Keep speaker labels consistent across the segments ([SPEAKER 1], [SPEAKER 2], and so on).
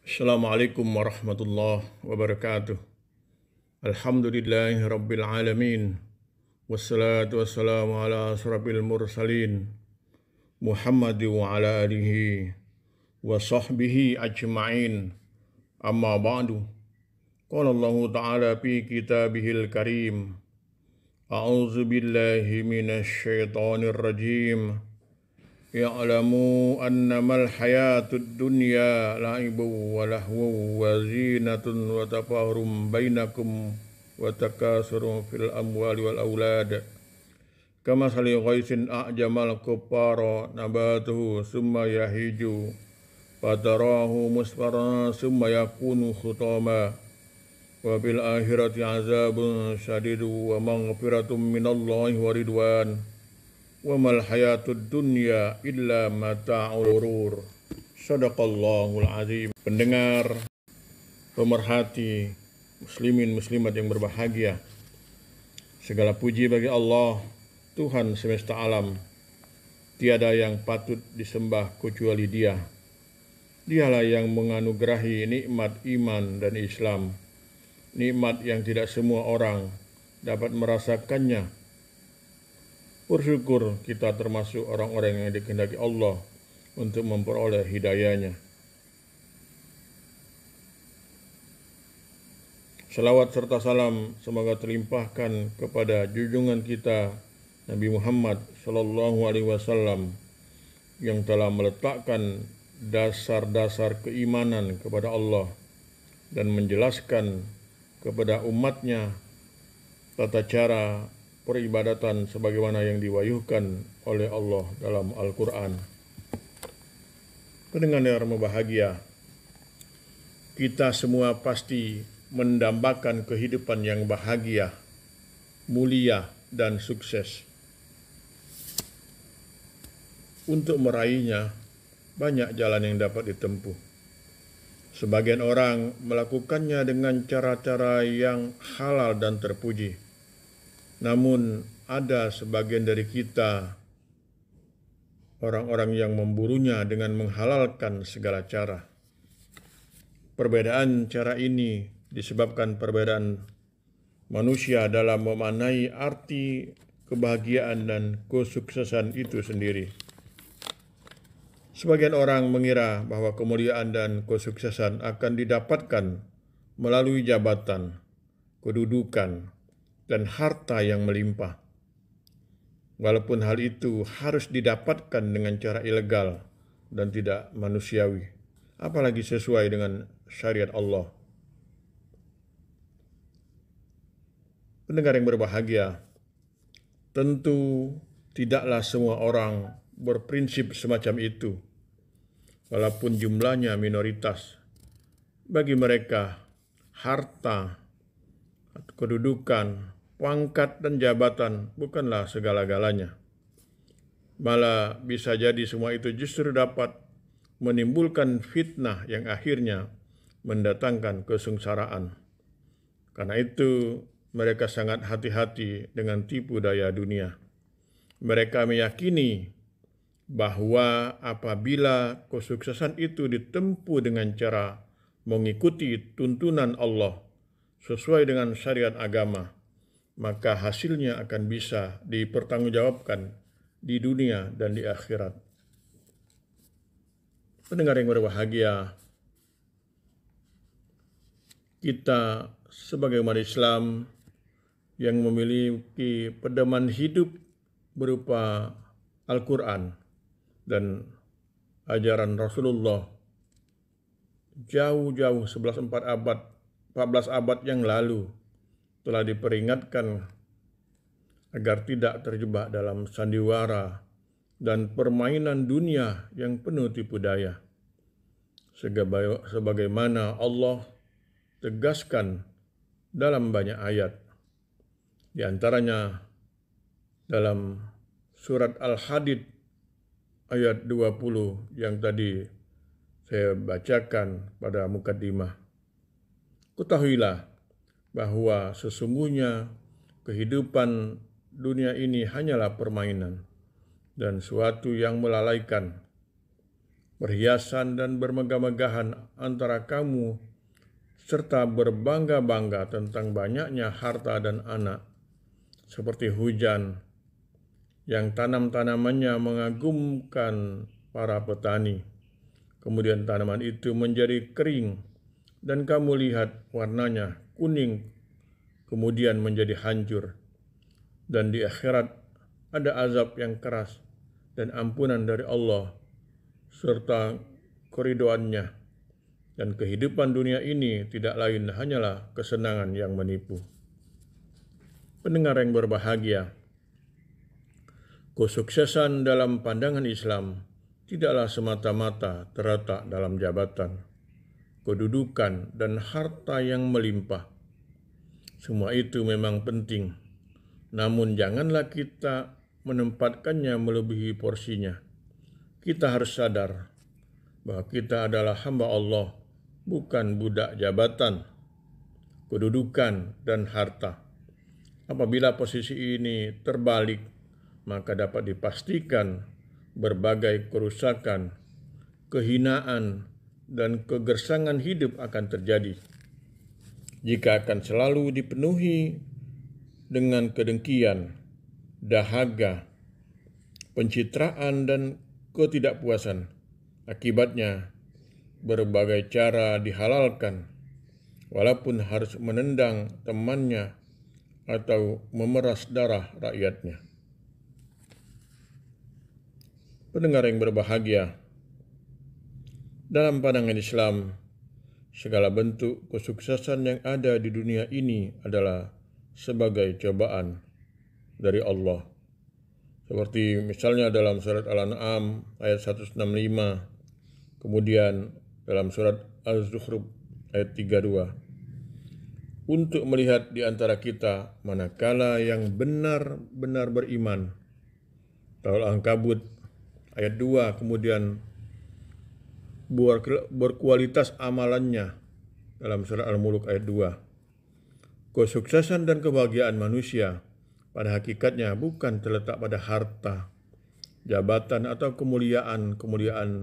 [SPEAKER 1] Assalamualaikum warahmatullahi wabarakatuh. Alhamdulillahi rabbil alamin. Wassalatu wassalamu ala asrafil mursalin. Muhammad wa ala alihi wa sahbihi ajma'in. Amma ba'du. Qala Allah ta'ala fi kitabihil karim. A'udzu billahi minasy syaithanir rajim. Ya'lamu annamal hayatud dunya la'ibun wa lahwun wa zinatun wa tafahurum bainakum wa takasurun fil amwali wal aulad kamasali ghaisin a'jamal kuffara nabatuhu summa yahiju fatarahu musfarran summa yakunu khutama wa bil akhirati azabun syadidu wa maghfiratum minallahi wa ridwan wa mal hayatud dunya illa mata'ul ghurur. Shadaqallahul azim. Pendengar, pemerhati, muslimin muslimat yang berbahagia, segala puji bagi Allah, Tuhan semesta alam. Tiada yang patut disembah kecuali Dia. Dialah yang menganugerahi nikmat iman dan Islam, nikmat yang tidak semua orang dapat merasakannya. Bersyukur kita termasuk orang-orang yang dikehendaki Allah untuk memperoleh hidayahnya. Salawat serta salam semoga terlimpahkan kepada junjungan kita Nabi Muhammad Sallallahu Alaihi Wasallam yang telah meletakkan dasar-dasar keimanan kepada Allah dan menjelaskan kepada umatnya tata cara peribadatan sebagaimana yang diwahyukan oleh Allah dalam Al-Quran. Pendengar yang berbahagia, kita semua pasti mendambakan kehidupan yang bahagia, mulia, dan sukses. Untuk meraihnya, banyak jalan yang dapat ditempuh. Sebagian orang melakukannya dengan cara-cara yang halal dan terpuji. Namun ada sebagian dari kita, orang-orang yang memburunya dengan menghalalkan segala cara. Perbedaan cara ini disebabkan perbedaan manusia dalam memaknai arti kebahagiaan dan kesuksesan itu sendiri. Sebagian orang mengira bahwa kemuliaan dan kesuksesan akan didapatkan melalui jabatan, kedudukan, dan harta yang melimpah. Walaupun hal itu harus didapatkan dengan cara ilegal dan tidak manusiawi, apalagi sesuai dengan syariat Allah. Pendengar yang berbahagia, tentu tidaklah semua orang berprinsip semacam itu, walaupun jumlahnya minoritas. Bagi mereka, harta, kedudukan, pangkat, dan jabatan bukanlah segala-galanya. Malah bisa jadi semua itu justru dapat menimbulkan fitnah yang akhirnya mendatangkan kesengsaraan. Karena itu, mereka sangat hati-hati dengan tipu daya dunia. Mereka meyakini bahwa apabila kesuksesan itu ditempuh dengan cara mengikuti tuntunan Allah sesuai dengan syariat agama, maka hasilnya akan bisa dipertanggungjawabkan di dunia dan di akhirat. Pendengar yang berbahagia, kita sebagai umat Islam yang memiliki pedoman hidup berupa Al-Quran dan ajaran Rasulullah jauh-jauh 14 abad yang lalu telah diperingatkan agar tidak terjebak dalam sandiwara dan permainan dunia yang penuh tipu daya. Sebagaimana Allah tegaskan dalam banyak ayat, di antaranya dalam surat Al-Hadid ayat 20 yang tadi saya bacakan pada mukaddimah. Ketahuilah bahwa sesungguhnya kehidupan dunia ini hanyalah permainan dan suatu yang melalaikan. berhiasan dan bermegah-megahan antara kamu, serta berbangga-bangga tentang banyaknya harta dan anak, seperti hujan yang tanam-tanamannya mengagumkan para petani. Kemudian tanaman itu menjadi kering, dan kamu lihat warnanya kuning, kemudian menjadi hancur. Dan di akhirat ada azab yang keras dan ampunan dari Allah, serta keridoannya. Dan kehidupan dunia ini tidak lain hanyalah kesenangan yang menipu. Pendengar yang berbahagia, kesuksesan dalam pandangan Islam tidaklah semata-mata terletak dalam jabatan, kedudukan, dan harta yang melimpah. Semua itu memang penting, namun janganlah kita menempatkannya melebihi porsinya. Kita harus sadar bahwa kita adalah hamba Allah, bukan budak jabatan, kedudukan, dan harta. Apabila posisi ini terbalik, maka dapat dipastikan berbagai kerusakan, kehinaan, dan kegersangan hidup akan terjadi. Jika akan selalu dipenuhi dengan kedengkian, dahaga, pencitraan, dan ketidakpuasan. Akibatnya, berbagai cara dihalalkan, walaupun harus menendang temannya atau memeras darah rakyatnya. Pendengar yang berbahagia, dalam pandangan Islam, segala bentuk kesuksesan yang ada di dunia ini adalah sebagai cobaan dari Allah. Seperti misalnya dalam surat Al-An'am ayat 165, kemudian dalam surat Az-Zukhruf ayat 32. Untuk melihat di antara kita manakala yang benar-benar beriman. Dalam Al-Ankabut ayat 2, kemudian berkualitas amalannya dalam surat Al-Mulk ayat 2. Kesuksesan dan kebahagiaan manusia pada hakikatnya bukan terletak pada harta, jabatan, atau kemuliaan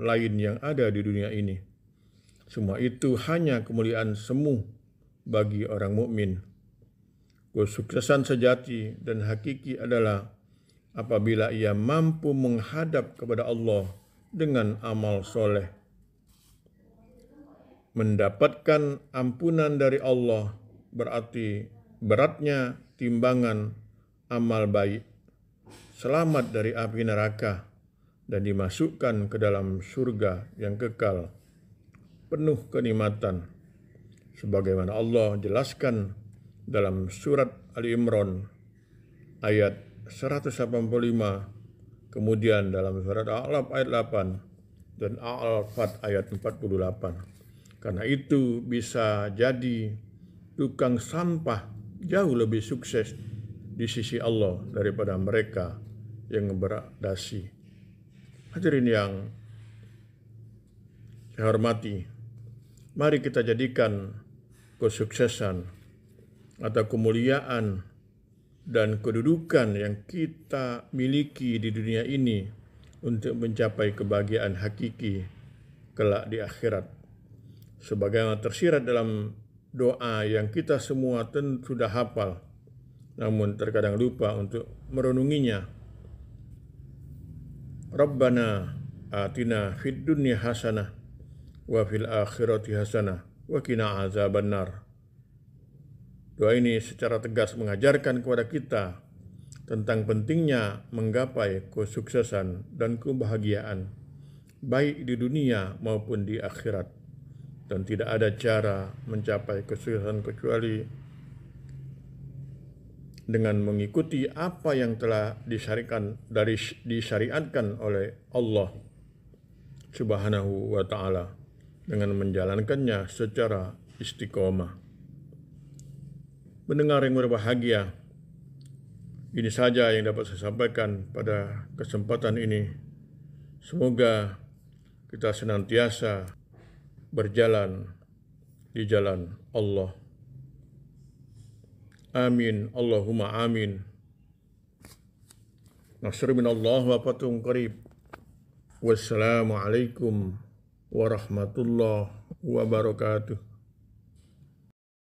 [SPEAKER 1] lain yang ada di dunia ini. Semua itu hanya kemuliaan semu bagi orang mukmin. Kesuksesan sejati dan hakiki adalah apabila ia mampu menghadap kepada Allah dengan amal soleh, mendapatkan ampunan dari Allah berarti beratnya timbangan amal baik, selamat dari api neraka, dan dimasukkan ke dalam surga yang kekal, penuh kenikmatan. Sebagaimana Allah jelaskan dalam surat Ali Imran ayat 185, kemudian dalam surat Al-Alaq ayat 8 dan Al-Fat ayat 48. Karena itu bisa jadi tukang sampah jauh lebih sukses di sisi Allah daripada mereka yang berdasi. Hadirin yang saya hormati, mari kita jadikan kesuksesan atau kemuliaan dan kedudukan yang kita miliki di dunia ini untuk mencapai kebahagiaan hakiki kelak di akhirat. Sebagaimana tersirat dalam doa yang kita semua tentu sudah hafal, namun terkadang lupa untuk merenunginya. Rabbana atina fid dunya hasanah wa fil akhirati hasanah wa qina azabannar. Doa ini secara tegas mengajarkan kepada kita tentang pentingnya menggapai kesuksesan dan kebahagiaan baik di dunia maupun di akhirat, dan tidak ada cara mencapai kesuksesan kecuali dengan mengikuti apa yang telah disyariatkan oleh Allah Subhanahu wa ta'ala dengan menjalankannya secara istiqomah. Pendengar yang berbahagia, ini saja yang dapat saya sampaikan pada kesempatan ini. Semoga kita senantiasa berjalan di jalan Allah. Amin, Allahumma amin. Nasr minallah wa fathun qarib. Wassalamualaikum warahmatullahi wabarakatuh.